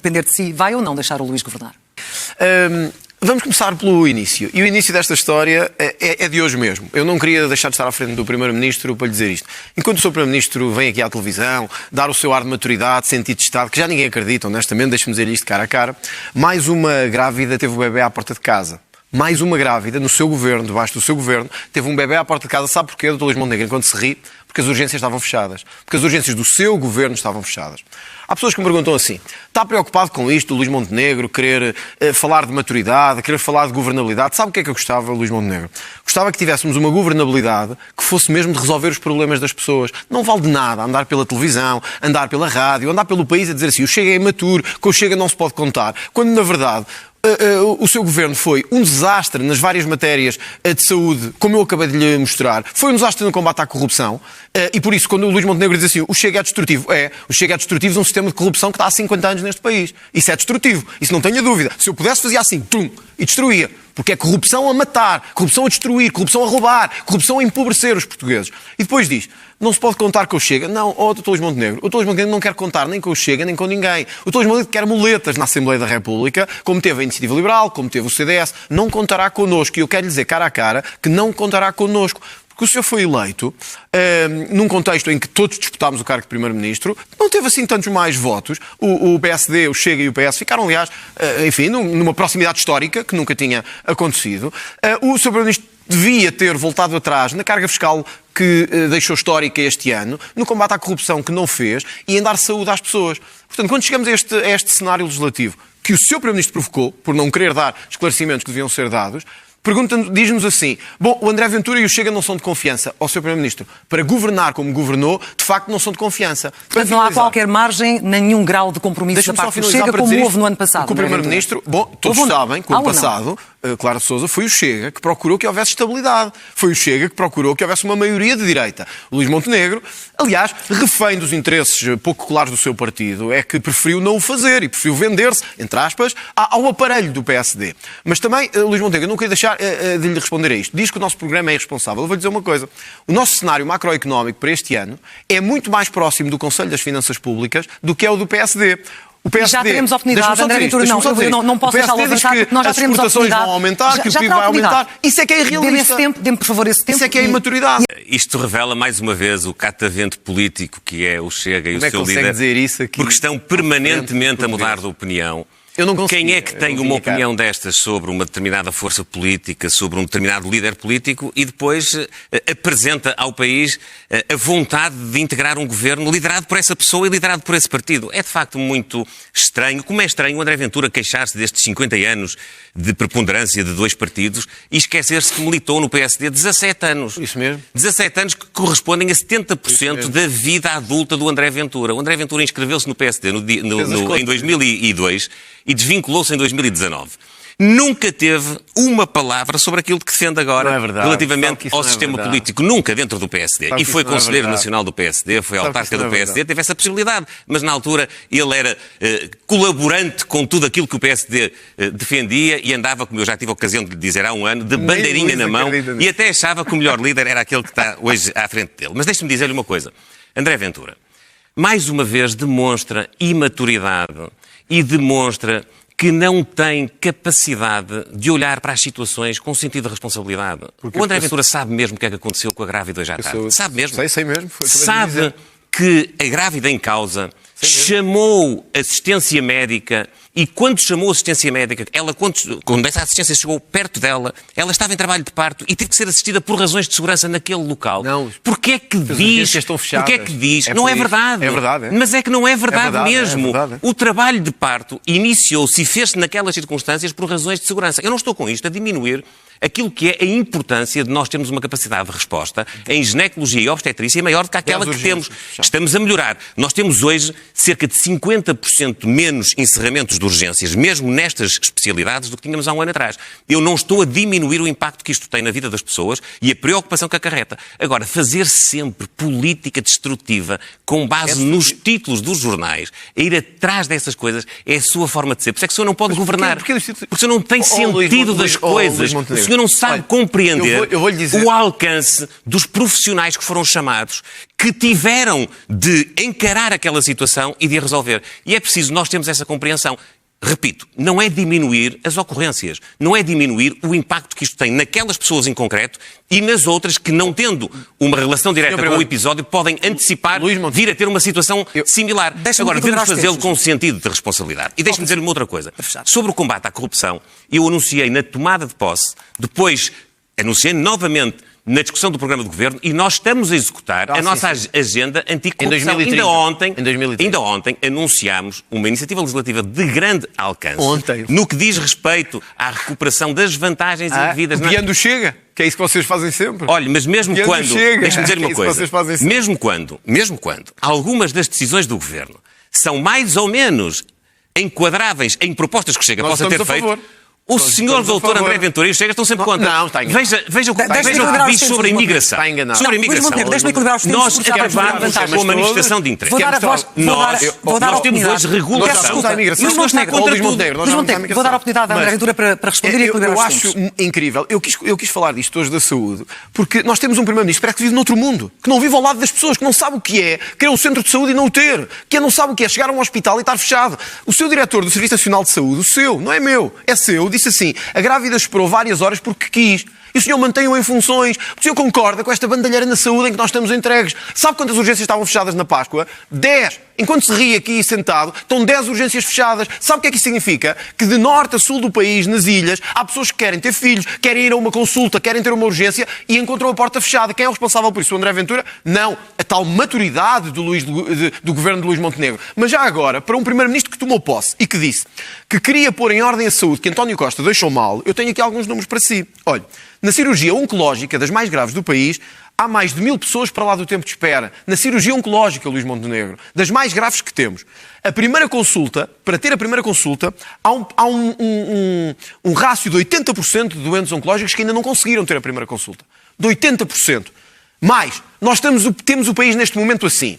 depender de si, vai ou não deixar o Luís governar? Vamos começar pelo início. E o início desta história é de hoje mesmo. Eu não queria deixar de estar à frente do Primeiro-Ministro para lhe dizer isto. Enquanto o Sr. Primeiro-Ministro vem aqui à televisão, dar o seu ar de maturidade, sentido de Estado, que já ninguém acredita, honestamente, deixe-me dizer isto cara a cara, mais uma grávida teve o bebê à porta de casa. Mais uma grávida, no seu governo, debaixo do seu governo, teve um bebê à porta de casa. Sabe porquê, Dr. Luís Montenegro? Enquanto se ri, porque as urgências estavam fechadas. Porque as urgências do seu governo estavam fechadas. Há pessoas que me perguntam assim, está preocupado com isto, Luís Montenegro, querer falar de maturidade, querer falar de governabilidade? Sabe o que é que eu gostava, Luís Montenegro? Gostava que tivéssemos uma governabilidade que fosse mesmo de resolver os problemas das pessoas. Não vale de nada andar pela televisão, andar pela rádio, andar pelo país a dizer assim, o Chega é imaturo, com o Chega não se pode contar. Quando, na verdade, o seu governo foi um desastre nas várias matérias de saúde, como eu acabei de lhe mostrar, foi um desastre no combate à corrupção, e por isso, quando o Luís Montenegro diz assim, o Chega é destrutivo, o Chega é destrutivo de um sistema de corrupção que está há 50 anos neste país. Isso é destrutivo, isso não tenha dúvida. Se eu pudesse, fazia assim, e destruía. Porque é corrupção a matar, corrupção a destruir, corrupção a roubar, corrupção a empobrecer os portugueses. E depois diz, não se pode contar com o Chega. Não, Dr. Luís Montenegro, o Dr. Luís Montenegro não quer contar nem com o Chega, nem com ninguém. O Dr. Luís Montenegro quer muletas na Assembleia da República, como teve a Iniciativa Liberal, como teve o CDS. Não contará connosco. E eu quero lhe dizer cara a cara que não contará connosco. Porque o senhor foi eleito num contexto em que todos disputámos o cargo de Primeiro-Ministro, não teve assim tantos mais votos. O PSD, o Chega e o PS ficaram, aliás, enfim, numa proximidade histórica que nunca tinha acontecido. O Sr. Primeiro-Ministro devia ter voltado atrás na carga fiscal que deixou histórica este ano, no combate à corrupção que não fez e em dar saúde às pessoas. Portanto, quando chegamos a este cenário legislativo que o Sr. Primeiro-Ministro provocou, por não querer dar esclarecimentos que deviam ser dados, diz-nos assim, bom, o André Ventura e o Chega não são de confiança ao Sr. Primeiro-Ministro. Para governar como governou, de facto não são de confiança. Mas não há qualquer margem, nenhum grau de compromisso da parte do Chega, como houve no ano passado. O Primeiro-Ministro, bom, todos sabem que o ano passado, Clara de Sousa, foi o Chega que procurou que houvesse estabilidade. Foi o Chega que procurou que houvesse uma maioria de direita. O Luís Montenegro, aliás, refém dos interesses pouco claros do seu partido, é que preferiu não o fazer e preferiu vender-se, entre aspas, ao aparelho do PSD. Mas também, Luís Montenegro, não queria deixar de lhe responder a isto. Diz que o nosso programa é irresponsável. Eu vou dizer uma coisa. O nosso cenário macroeconómico para este ano é muito mais próximo do Conselho das Finanças Públicas do que é o do PSD. O PSD, já teremos oportunidade, André Ventura, não posso deixá-lo avançar, porque nós já teremos oportunidade. As exportações vão aumentar, que o PIB vai aumentar. Isso é que é irrealista. Dê-me, por favor, esse tempo. Isso é que é imaturidade. Isto revela, mais uma vez, o catavento político que é o Chega e o seu líder. Dizer isso aqui, porque estão permanentemente a mudar de opinião. Quem é que tem uma opinião destas sobre uma determinada força política, sobre um determinado líder político e depois apresenta ao país a vontade de integrar um governo liderado por essa pessoa e liderado por esse partido? É de facto muito estranho. Como é estranho o André Ventura queixar-se destes 50 anos de preponderância de dois partidos e esquecer-se que militou no PSD 17 anos. Isso mesmo. 17 anos que correspondem a 70% da vida adulta do André Ventura. O André Ventura inscreveu-se no PSD em 2002 e desvinculou-se em 2019. Nunca teve uma palavra sobre aquilo que defende agora relativamente ao sistema político. Nunca dentro do PSD. E foi Conselheiro Nacional do PSD, foi autarca do PSD, teve essa possibilidade. Mas na altura ele era colaborante com tudo aquilo que o PSD defendia e andava, como eu já tive a ocasião de lhe dizer há um ano, de bandeirinha na mão e até achava que o melhor líder era aquele que está hoje à frente dele. Mas deixe-me dizer-lhe uma coisa. André Ventura, mais uma vez demonstra imaturidade e demonstra que não tem capacidade de olhar para as situações com sentido de responsabilidade. O André Ventura sabe mesmo o que é que aconteceu com a grávida hoje à tarde. Sabe mesmo? Sei mesmo. Sabe que a grávida em causa chamou assistência médica e quando chamou assistência médica, ela, quando essa assistência chegou perto dela, ela estava em trabalho de parto e teve que ser assistida por razões de segurança naquele local. Não. Porquê é que diz? Porquê é que diz? Não é verdade. É verdade. Mas é que não é verdade mesmo. É verdade. O trabalho de parto iniciou-se e fez-se naquelas circunstâncias por razões de segurança. Eu não estou com isto a diminuir aquilo que é a importância de nós termos uma capacidade de resposta em ginecologia e obstetrícia maior do que aquela que temos. Estamos a melhorar. Nós temos hoje cerca de 50% menos encerramentos de urgências, mesmo nestas especialidades, do que tínhamos há um ano atrás. Eu não estou a diminuir o impacto que isto tem na vida das pessoas e a preocupação que acarreta. Agora, fazer sempre política destrutiva com base nos títulos dos jornais, a ir atrás dessas coisas, é a sua forma de ser. Por isso é que o senhor não pode governar. Porque o senhor não tem sentido das coisas. O senhor não sabe compreender o alcance dos profissionais que foram chamados, que tiveram de encarar aquela situação e de a resolver. E é preciso nós termos essa compreensão. Repito, não é diminuir as ocorrências, não é diminuir o impacto que isto tem naquelas pessoas em concreto e nas outras que, não tendo uma relação direta com o episódio, podem antecipar vir a ter uma situação similar. Agora, devemos fazê-lo com um sentido de responsabilidade. E deixe-me dizer-lhe uma outra coisa. Sobre o combate à corrupção, eu anunciei na tomada de posse, depois anunciei novamente na discussão do programa de governo e nós estamos a executar a nossa agenda anticorrupção. Ainda ontem anunciámos uma iniciativa legislativa de grande alcance no que diz respeito à recuperação das vantagens indevidas. Copiando Chega, que é isso que vocês fazem sempre. Olha, mas mesmo quando... Deixa-me dizer uma coisa. Mesmo quando algumas das decisões do governo são mais ou menos enquadráveis em propostas que o Chega possa ter feito... O senhor doutor André Ventura e o Chega estão sempre contra. Não, está enganado. Veja o que diz sobre a imigração. Está enganado. Sobre a imigração. Deixa-me equilibrar os tempos. Nós acabamos com a manifestação de interesse. Nós temos hoje regulação. Vou dar a oportunidade à André Ventura para responder e equilibrar os tempos. Eu acho incrível. Eu quis falar disto hoje da saúde, porque nós temos um primeiro-ministro que parece que vive noutro mundo, que não vive ao lado das pessoas, que não sabe o que é querer um centro de saúde e não o ter, que não sabe o que é chegar a um hospital e estar fechado. O seu diretor do Serviço Nacional de Saúde, o seu, não é meu, é seu, disse assim: a grávida esperou várias horas porque quis. E o senhor mantém-o em funções. O senhor concorda com esta bandalheira na saúde em que nós estamos entregues. Sabe quantas urgências estavam fechadas na Páscoa? 10. Enquanto se ri aqui sentado, estão 10 urgências fechadas. Sabe o que é que isso significa? Que de norte a sul do país, nas ilhas, há pessoas que querem ter filhos, querem ir a uma consulta, querem ter uma urgência e encontram a porta fechada. Quem é o responsável por isso? O André Ventura? Não. A tal maturidade do governo de Luís Montenegro. Mas já agora, para um primeiro-ministro que tomou posse e que disse que queria pôr em ordem a saúde, que António Costa deixou mal, eu tenho aqui alguns números para si. Olha, na cirurgia oncológica das mais graves do país, há mais de 1000 pessoas para lá do tempo de espera. Na cirurgia oncológica, Luís Montenegro, das mais graves que temos. A primeira consulta, para ter a primeira consulta, há um rácio de 80% de doentes oncológicos que ainda não conseguiram ter a primeira consulta. De 80%. Mais, nós temos o país neste momento assim.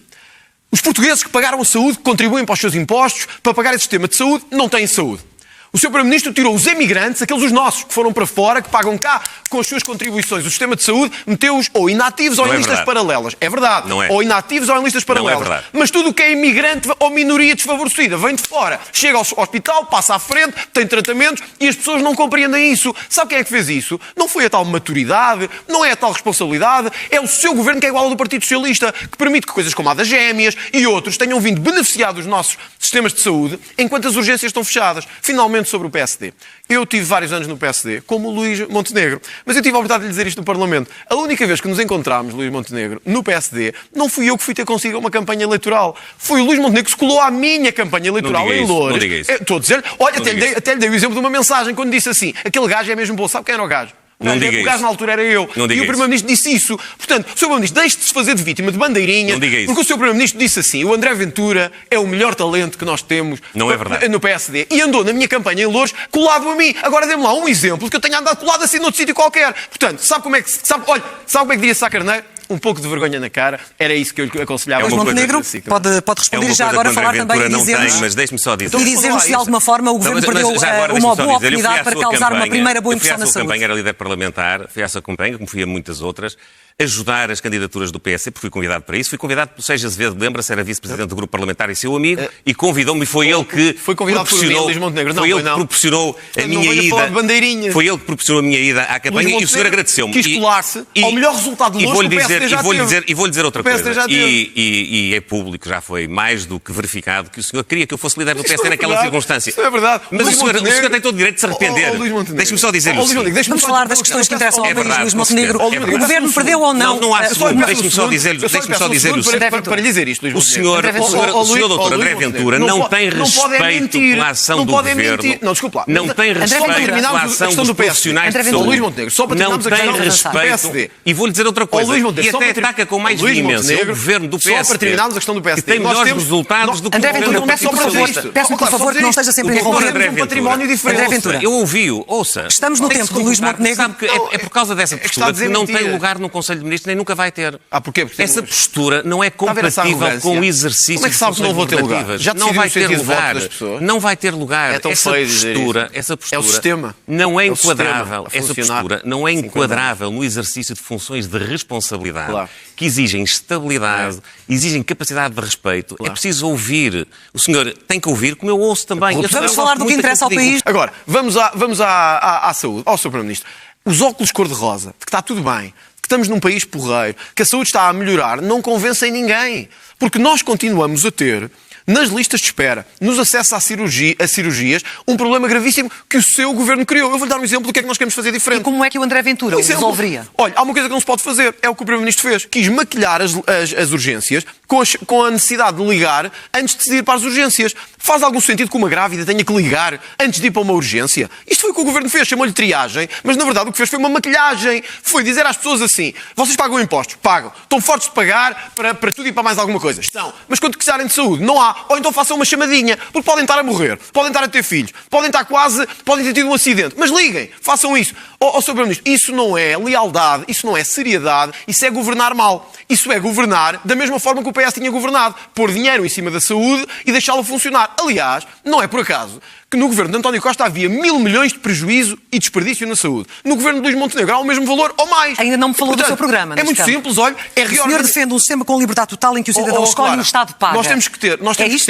Os portugueses que pagaram a saúde, que contribuem para os seus impostos, para pagar esse sistema de saúde, não têm saúde. O Sr. Primeiro-Ministro tirou os emigrantes, aqueles os nossos, que foram para fora, que pagam cá com as suas contribuições. O sistema de saúde meteu-os ou inativos ou em listas paralelas. É verdade. Não é. Ou inativos ou em listas paralelas. Não é verdade. Mas tudo o que é imigrante ou minoria desfavorecida vem de fora. Chega ao hospital, passa à frente, tem tratamentos e as pessoas não compreendem isso. Sabe quem é que fez isso? Não foi a tal maturidade, não é a tal responsabilidade. É o seu governo, que é igual ao do Partido Socialista, que permite que coisas como a das gêmeas e outros tenham vindo beneficiar dos nossos sistemas de saúde enquanto as urgências estão fechadas. Finalmente, sobre o PSD. Eu tive vários anos no PSD, como o Luís Montenegro, mas eu tive a oportunidade de lhe dizer isto no Parlamento. A única vez que nos encontramos, Luís Montenegro, no PSD, não fui eu que fui ter consigo uma campanha eleitoral. Foi o Luís Montenegro que se colou à minha campanha eleitoral em Loures. Não diga isso. Estou a dizer, olha, até lhe dei o exemplo de uma mensagem quando disse assim: aquele gajo é mesmo bom. Sabe quem era o gajo? O gajo na altura era eu. E o Primeiro-Ministro disse isso. Portanto, o Sr. Primeiro-Ministro, deixe de se fazer de vítima de bandeirinha, porque o Sr. Primeiro-Ministro disse assim: o André Ventura é o melhor talento que nós temos no PSD. E andou na minha campanha em Loures colado a mim. Agora dê-me lá um exemplo que eu tenha andado colado assim noutro sítio qualquer. Portanto, sabe como é que diria Sá Carneiro? Um pouco de vergonha na cara, era isso que eu lhe aconselhava. Mas Montenegro pode responder já agora, falar também e dizer-nos... Mas deixe-me só dizer. E dizer-nos se de alguma forma o Governo perdeu uma boa oportunidade para causar uma primeira boa impressão na saúde. Eu fui à sua campanha, era líder parlamentar, fui à sua campanha, como fui a muitas outras, ajudar as candidaturas do PS, porque fui convidado para isso. Fui convidado pelo Seixas Azevedo, lembra-se, era vice-presidente do grupo parlamentar e seu amigo, e convidou-me, e foi ele que proporcionou a minha ida. Foi ele que proporcionou a minha ida à campanha e o senhor agradeceu-me. Quis colar-se ao melhor resultado de Loures que o PSD já teve. E vou-lhe dizer outra coisa, e é público, já foi mais do que verificado, que o senhor queria que eu fosse líder do PSD naquela circunstância. Isso é verdade. Mas o senhor tem todo o direito de se arrepender. Deixe-me só dizer isso. Vamos falar das questões que interessam ao país, Luís Montenegro. O Governo perdeu ou não? Não há segundo. Deixe-me só dizer-lhe para lhe dizer isto, Luís o senhor doutor André Ventura não tem respeito pela ação do Governo. Não, desculpa lá. Não tem respeito pela ação dos profissionais de saúde. Não tem respeito. E vou-lhe dizer outra coisa. E até ataca com mais veemência o Governo do PSD. Só para terminarmos a questão do PSD. Que tem melhores resultados do que o Governo do PSD. Peço-me, por favor, que não esteja sempre envolvido. Um património diferente. André Ventura. Eu ouvi-o, ouça. Estamos no tempo de Luís Montenegro. Sabe que é por causa dessa postura que não tem lugar no Conselho de Ministros, nem nunca vai ter. Porquê? Essa postura não é compatível com o exercício. Como é que sabe que não vou ter lugar? Já não vai ter lugar. Não vai ter lugar. É tão feio dizer isso. Essa postura é o sistema. Não é enquadrável. Essa postura não é enquadrável no exercício de funções de responsabilidade sociedade, Claro. que exigem estabilidade, exigem capacidade de respeito. É preciso ouvir. O senhor tem que ouvir, como eu ouço também. Vamos falar do que interessa ao país. Agora, vamos à saúde, ao Sr. Primeiro-Ministro. Os óculos cor-de-rosa, de que está tudo bem, que estamos num país porreiro, que a saúde está a melhorar, não convencem ninguém. Porque nós continuamos a ter, nas listas de espera, nos acessos a cirurgias, um problema gravíssimo que o seu governo criou. Eu vou-lhe dar um exemplo do que é que nós queremos fazer diferente. E como é que o André Ventura o resolveria? Olha, há uma coisa que não se pode fazer. É o que o Primeiro-Ministro fez. Quis maquilhar as urgências com a necessidade de ligar antes de ir para as urgências. Faz algum sentido que uma grávida tenha que ligar antes de ir para uma urgência? Isto foi o que o governo fez. Chamou-lhe triagem, mas na verdade o que fez foi uma maquilhagem. Foi dizer às pessoas assim: vocês pagam impostos? Pagam. Estão fortes de pagar para tudo e para mais alguma coisa? Estão. Mas quando quiserem de saúde, não há. Ou então façam uma chamadinha, porque podem estar a morrer, podem estar a ter filhos, podem ter tido um acidente. Mas liguem, façam isso. Sr. Primeiro-Ministro, isso não é lealdade, isso não é seriedade, isso é governar mal. Isso é governar da mesma forma que o PS tinha governado. Pôr dinheiro em cima da saúde e deixá-la funcionar. Aliás, não é por acaso que no governo de António Costa havia 1.000 milhões de prejuízo e desperdício na saúde. No governo de Luís Montenegro há o mesmo valor ou mais. Ainda não me falou do seu programa. É muito simples, olha. O senhor defende um sistema com liberdade total em que o cidadão escolhe e o Estado paga. Nós temos que ter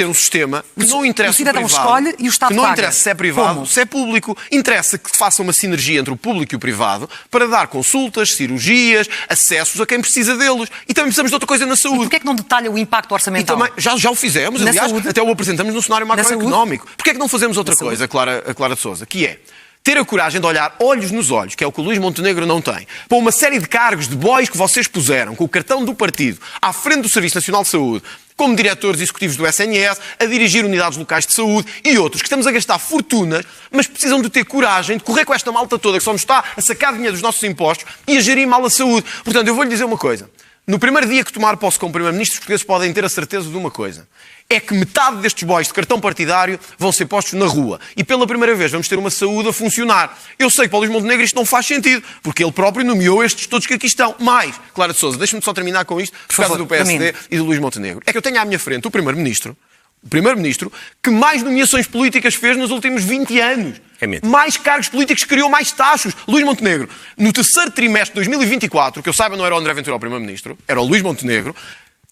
um sistema que não interessa o cidadão privado, escolhe e o Estado que não paga. interessa se é privado, Como? se é público. Interessa que faça uma sinergia entre o público e o privado para dar consultas, cirurgias, acessos a quem precisa deles. E também precisamos de outra coisa na saúde. E porquê é que não detalha o impacto orçamental? E também, já o fizemos, Na aliás, saúde? até o apresentamos no cenário macroeconómico. Porquê é que não fazemos outra coisa, Clara de Sousa, que é ter a coragem de olhar olhos nos olhos, que é o que o Luís Montenegro não tem, para uma série de cargos de bois que vocês puseram com o cartão do partido à frente do Serviço Nacional de Saúde, como diretores executivos do SNS, a dirigir unidades locais de saúde e outros, que estamos a gastar fortunas, mas precisam de ter coragem de correr com esta malta toda que só nos está a sacar dinheiro dos nossos impostos e a gerir mal a saúde. Portanto, eu vou-lhe dizer uma coisa. No primeiro dia que tomar posse como Primeiro-Ministro, os portugueses podem ter a certeza de uma coisa. É que metade destes bois de cartão partidário vão ser postos na rua. E pela primeira vez vamos ter uma saúde a funcionar. Eu sei que para o Luís Montenegro isto não faz sentido, porque ele próprio nomeou estes todos que aqui estão. Mas, Clara de Sousa, deixa-me só terminar com isto, por causa do PSD e do Luís Montenegro. É que eu tenho à minha frente o Primeiro-Ministro que mais nomeações políticas fez nos últimos 20 anos. Mais cargos políticos, criou mais taxos. Luís Montenegro, no terceiro trimestre de 2024, que eu saiba não era o André Ventura o Primeiro-Ministro, era o Luís Montenegro,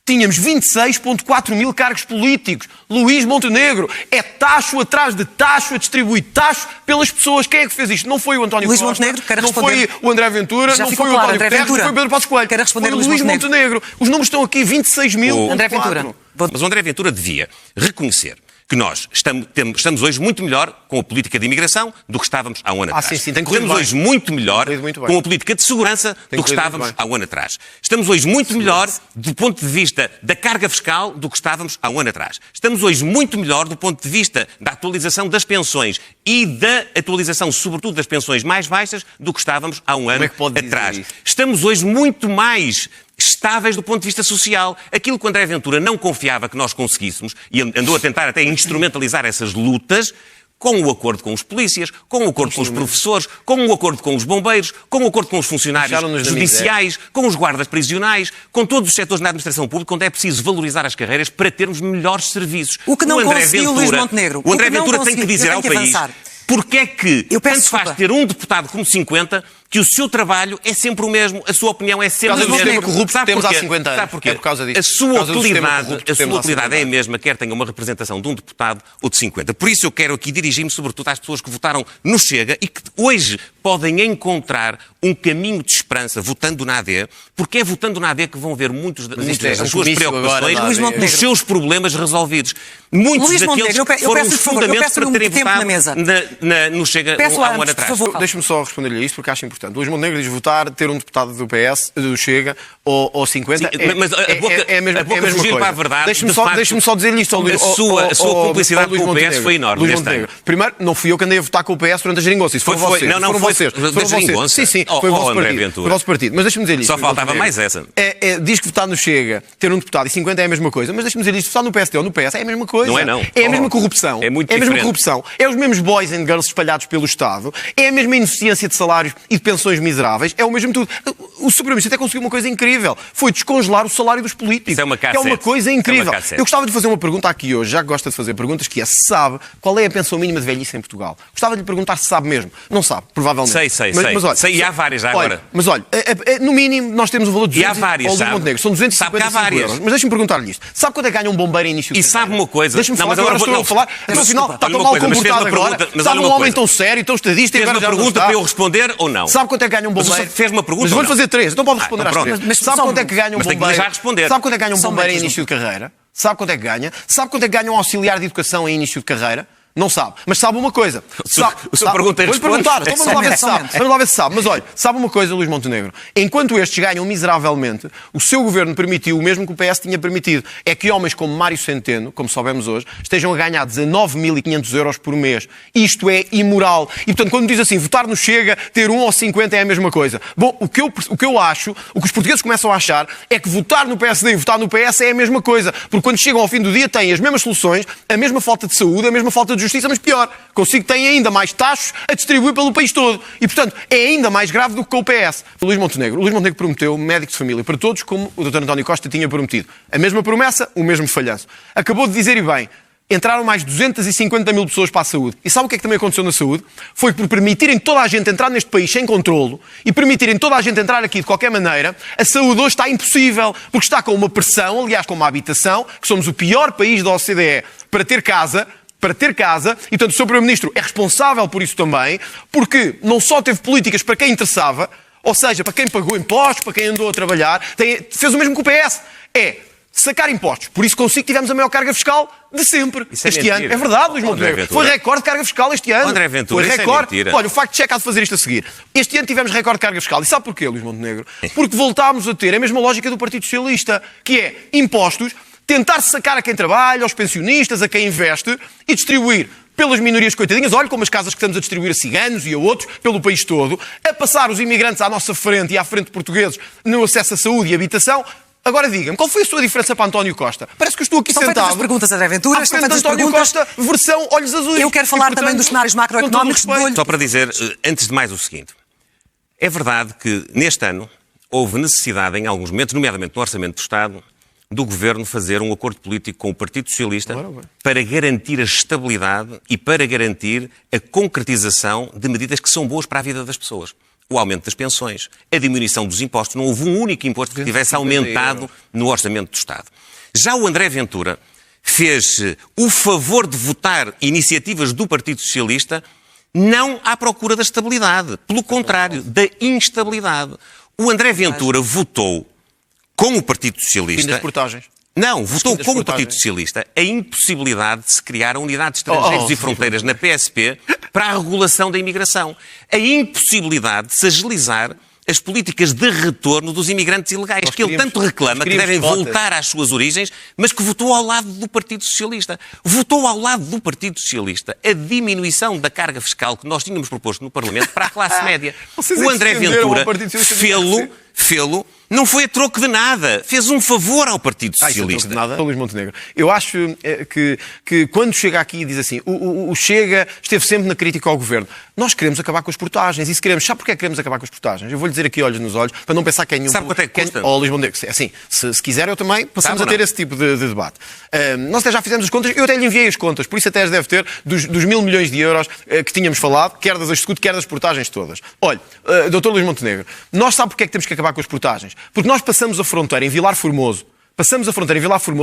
tínhamos 26,4 mil cargos políticos. Luís Montenegro é taxo atrás de taxo a distribuir taxo pelas pessoas. Quem é que fez isto? Não foi o António Luís Costa, Montenegro, não foi o André Ventura, já não ficou foi o claro, António Guterres, não foi o Pedro Passos Coelho. Quero responder foi o Luís Montenegro. Os números estão aqui, 26 mil. André Ventura. Mas o André Ventura devia reconhecer que nós estamos hoje muito melhor com a política de imigração do que estávamos há um ano atrás. Sim, tem estamos hoje muito melhor com a política de segurança do que estávamos há um ano atrás. Estamos hoje muito melhor do ponto de vista da carga fiscal do que estávamos há um ano atrás. Estamos hoje muito melhor do ponto de vista da atualização das pensões e da atualização, sobretudo, das pensões mais baixas do que estávamos há um ano atrás. Estamos hoje muito mais estáveis do ponto de vista social. Aquilo que o André Ventura não confiava que nós conseguíssemos, e andou a tentar até instrumentalizar essas lutas, com o acordo com os polícias, com o acordo com os professores, com o acordo com os bombeiros, com o acordo com os funcionários judiciais, com os guardas prisionais, com todos os setores na administração pública, onde é preciso valorizar as carreiras para termos melhores serviços. O que não conseguiu Luís Montenegro. O André Ventura tem que dizer ao país porque é que tanto faz ter um deputado como 50 que o seu trabalho é sempre o mesmo, a sua opinião é sempre a mesma. Corrupto temos há 50 anos. Sabe porquê? É por causa disso. A sua utilidade é a mesma, quer tenha uma representação de um deputado ou de 50. Por isso eu quero aqui dirigir-me sobretudo às pessoas que votaram no Chega e que hoje podem encontrar um caminho de esperança votando na AD, porque é votando na AD que vão ver muitas das suas preocupações, os seus problemas resolvidos. Muitos daqueles que foram os fundamentos para terem votado no Chega há um ano atrás. Deixe-me só responder-lhe a isto, porque acho importante. Luís Montenegro diz votar, ter um deputado do PS, do Chega, ou 50. Sim, mas a mesma coisa. Para a verdade, deixe-me só dizer-lhe isto. A sua cumplicidade com o PS foi enorme. Primeiro, não fui eu que andei a votar com o PS durante a geringonça. Isso foram vocês. Não, foram vocês. Sim, foi o vosso partido. Mas deixe-me dizer isto. Só faltava mais essa. Diz que votar no Chega, ter um deputado e 50 é a mesma coisa. Mas deixe-me dizer isto, votar no PSD ou no PS é a mesma coisa. Não é não. É a mesma corrupção. É muito diferente. É a mesma corrupção. É os mesmos boys and girls espalhados pelo Estado. É a mesma ineficiência de salários e de pensões miseráveis. É o mesmo tudo. O Supremo-Ministro até conseguiu uma coisa incrível. Foi descongelar o salário dos políticos. Isso é uma que é uma coisa incrível. Eu gostava de fazer uma pergunta aqui hoje, já que gosta de fazer perguntas, que é se sabe qual é a pensão mínima de velhice em Portugal. Gostava de lhe perguntar se sabe mesmo. Não sabe, provavelmente. naturalmente. Sei. Olha, Sei, e há várias já agora. Mas olha, no mínimo nós temos o valor de 200 E há várias, ao Luís sabe? Montenegro. São 255 euros. Mas deixa-me perguntar-lhe isto. Sabe quanto é que ganha um bombeiro em início de E sabe uma coisa? Deixa-me Não, falar, mas agora estou a falar. Mas, Afinal, está olha tão uma mal coisa, mas fez comportado uma agora. pergunta, mas Sabe olha um uma homem coisa. tão sério, tão estadista e Fez agora uma já não pergunta está. para eu responder ou não? Sabe quanto é que ganha um Mas bombeiro? fez uma pergunta Mas ou vou-lhe não? fazer 3, então pode responder então às pronto. 3. Mas Sabe só quanto é que ganha um mas tem que me bombeiro? deixar responder. Sabe quanto é que ganha um Só bombeiro em menos início de carreira? Sabe quanto é que ganha? Sabe quanto é que ganha um auxiliar de educação em início de carreira? Não sabe. Mas sabe uma coisa. O senhor pergunta e Vou-lhe responde. perguntar. Então vamos lá ver se sabe. Somente. Vamos lá ver se sabe. Mas olha, sabe uma coisa, Luís Montenegro? Enquanto estes ganham miseravelmente, o seu governo permitiu o mesmo que o PS tinha permitido. É que homens como Mário Centeno, como soubemos hoje, estejam a ganhar 19.500 euros por mês. Isto é imoral. E, portanto, quando diz assim, votar no Chega, ter 1 ou 50 é a mesma coisa. Bom, o que eu acho, o que os portugueses começam a achar, é que votar no PSD e votar no PS é a mesma coisa. Porque quando chegam ao fim do dia têm as mesmas soluções, a mesma falta de saúde, a mesma falta de justiça, mas pior. Consigo que têm ainda mais taxos a distribuir pelo país todo. E, portanto, é ainda mais grave do que com o PS. O Luís Montenegro prometeu médico de família para todos, como o Dr. António Costa tinha prometido. A mesma promessa, o mesmo falhanço. Acabou de dizer, e bem, entraram mais 250 mil pessoas para a saúde. E sabe o que é que também aconteceu na saúde? Foi por permitirem toda a gente entrar neste país sem controlo e permitirem toda a gente entrar aqui de qualquer maneira, a saúde hoje está impossível, porque está com uma pressão, aliás, com uma habitação, que somos o pior país da OCDE para ter casa, e, portanto, o Sr. Primeiro-Ministro é responsável por isso também, porque não só teve políticas para quem interessava, ou seja, para quem pagou impostos, para quem andou a trabalhar, fez o mesmo que o PS. É sacar impostos. Por isso consigo que tivemos a maior carga fiscal de sempre. Isso é este mentira. ano. É verdade, Luís Montenegro. Foi recorde de carga fiscal este ano. André Ventura, foi isso é recorde. mentira. Olha, o facto de Checa há de fazer isto a seguir. Este ano tivemos recorde de carga fiscal. E sabe porquê, Luís Montenegro? Porque voltámos a ter a mesma lógica do Partido Socialista, que é impostos, tentar sacar a quem trabalha, aos pensionistas, a quem investe e distribuir pelas minorias coitadinhas, olha como as casas que estamos a distribuir a ciganos e a outros, pelo país todo, a passar os imigrantes à nossa frente e à frente de portugueses no acesso à saúde e habitação. Agora diga-me, qual foi a sua diferença para António Costa? Parece que eu estou aqui Estão sentado. feitas as perguntas, André Ventura. À Estão frente de feitas as António perguntas. Costa, versão olhos azuis. Eu quero falar E, portanto, também dos cenários com todo macroeconómicos. respeito. Dou-lhe- Só para dizer, antes de mais, o seguinte. É verdade que, neste ano, houve necessidade, em alguns momentos, nomeadamente no Orçamento do Estado, do Governo fazer um acordo político com o Partido Socialista para garantir a estabilidade e para garantir a concretização de medidas que são boas para a vida das pessoas. O aumento das pensões, a diminuição dos impostos. Não houve um único imposto que tivesse aumentado no Orçamento do Estado. Já o André Ventura fez o favor de votar iniciativas do Partido Socialista não à procura da estabilidade. Pelo contrário, da instabilidade. O André Ventura votou com o Partido Fim Socialista... das portagens. Não, votou das com o portagens. Partido Socialista a impossibilidade de se criar a Unidade de Estrangeiros e Fronteiras na PSP para a regulação da imigração. A impossibilidade de se agilizar as políticas de retorno dos imigrantes ilegais, Nós que ele queríamos- tanto reclama, que queríamos devem cotas. voltar às suas origens, mas que votou ao lado do Partido Socialista. Votou ao lado do Partido Socialista a diminuição da carga fiscal que nós tínhamos proposto no Parlamento para a classe média. Vocês O André entenderam Ventura ao Partido Socialista fê-lo, não foi a troco de nada. Fez um favor ao Partido Isso não Socialista. de nada. Luís Montenegro, eu acho que quando chega aqui e diz assim, o Chega esteve sempre na crítica ao Governo. Nós queremos acabar com as portagens. E se queremos, sabe porquê é que queremos acabar com as portagens? Eu vou-lhe dizer aqui olhos nos olhos, para não pensar que é nenhum... Sabe quanto é que custa? Luís Montenegro, assim, se quiser eu também passamos Sabe a ou ter não? esse tipo de debate. Nós até já fizemos as contas, eu até lhe enviei as contas, por isso até as deve ter dos 1.000 milhões de euros que tínhamos falado, quer das escudo, quer das portagens todas. Olha, Dr. Luís Montenegro, nós sabe porque é que temos que acabar com as portagens? Porque nós passamos a fronteira em Vilar Formoso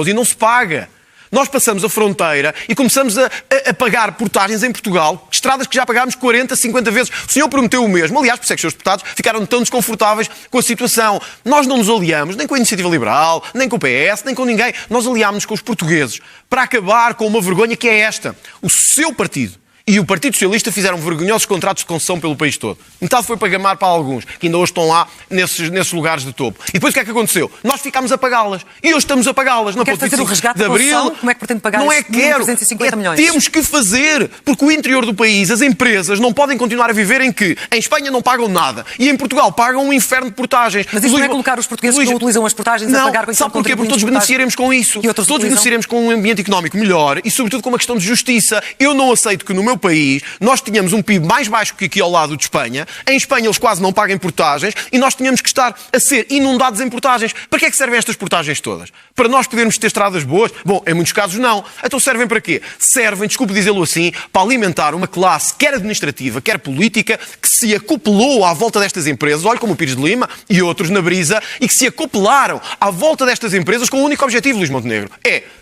e não se paga. Nós passamos a fronteira e começamos a pagar portagens em Portugal, estradas que já pagámos 40, 50 vezes. O senhor prometeu o mesmo. Aliás, por isso é que os seus deputados ficaram tão desconfortáveis com a situação. Nós não nos aliamos nem com a Iniciativa Liberal, nem com o PS, nem com ninguém. Nós aliámos-nos com os portugueses para acabar com uma vergonha que é esta. O seu partido e o Partido Socialista fizeram vergonhosos contratos de concessão pelo país todo. Metade foi para gamar para alguns, que ainda hoje estão lá nesses lugares de topo. E depois o que é que aconteceu? Nós ficámos a pagá-las. E hoje estamos a pagá-las. Quer fazer o resgate de da abril. concessão? Como é que pretende pagar Não é esses quero. 1.350 milhões? Temos que fazer. Porque o interior do país, as empresas não podem continuar a viver em que em Espanha não pagam nada e em Portugal pagam um inferno de portagens. Mas isso não é colocar os portugueses que não utilizam as portagens a pagar com sabe porquê? Porque todos beneficiaremos com isso. E outros Todos utilizam? beneficiaremos com um ambiente económico melhor e, sobretudo, com uma questão de justiça. Eu não aceito que no meu meu país, nós tínhamos um PIB mais baixo que aqui ao lado de Espanha. Em Espanha eles quase não pagam portagens e nós tínhamos que estar a ser inundados em portagens. Para que é que servem estas portagens todas? Para nós podermos ter estradas boas? Bom, em muitos casos não. Então servem para quê? Servem, desculpe dizê-lo assim, para alimentar uma classe, quer administrativa, quer política, que se acoplou à volta destas empresas, olha como o Pires de Lima e outros na Brisa, e que se acoplaram à volta destas empresas com o único objetivo, Luís Montenegro,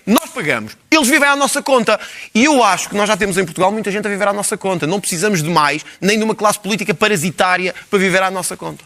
nós pagamos, eles vivem à nossa conta. E eu acho que nós já temos em Portugal muita gente a viver à nossa conta. Não precisamos de mais, nem de uma classe política parasitária para viver à nossa conta.